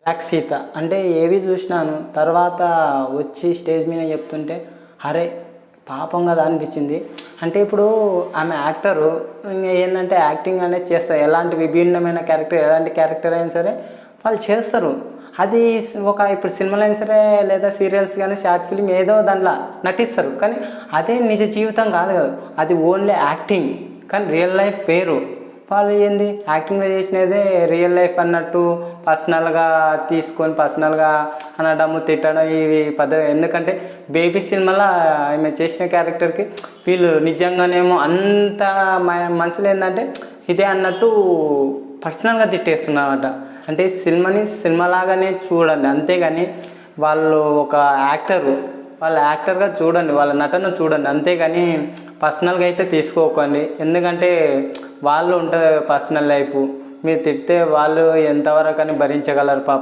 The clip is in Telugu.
బ్లాక్ సీత అంటే ఏవి చూసినాను. తర్వాత వచ్చి స్టేజ్ మీద చెప్తుంటే అరే పాపం కదా అనిపించింది. అంటే ఇప్పుడు ఆమె యాక్టరు ఇంకా ఏంటంటే యాక్టింగ్ అనేది చేస్తారు. ఎలాంటి విభిన్నమైన క్యారెక్టర్, ఎలాంటి క్యారెక్టర్ అయినా సరే వాళ్ళు చేస్తారు. అది ఒక ఇప్పుడు సినిమాలు అయినా సరే లేదా సీరియల్స్ కానీ షార్ట్ ఫిల్మ్ ఏదో దాంట్లో నటిస్తారు. కానీ అదే నిజ జీవితం కాదు కదా, అది ఓన్లీ యాక్టింగ్. కానీ రియల్ లైఫ్ వేరు. వాళ్ళు ఏంది యాక్టింగ్లో చేసినదే రియల్ లైఫ్ అన్నట్టు పర్సనల్గా తీసుకొని పర్సనల్గా అనడము తిట్టడం ఇవి పద్ధతి. ఎందుకంటే బేబీ సినిమాలో ఆమె చేసిన క్యారెక్టర్కి వీళ్ళు నిజంగానేమో అంత మనసులో ఏంటంటే ఇదే అన్నట్టు పర్సనల్గా తిట్టేస్తున్నారట. అంటే సినిమాని సినిమాలాగానే చూడండి, అంతేగాని వాళ్ళు ఒక యాక్టరు, వాళ్ళ యాక్టర్గా చూడండి, వాళ్ళ నటన చూడండి, అంతేగాని పర్సనల్గా అయితే తీసుకోకండి. ఎందుకంటే వాళ్ళు ఉంటుంది పర్సనల్ లైఫ్, మీరు తిడితే వాళ్ళు ఎంతవరకు అని భరించగలరు పాపం.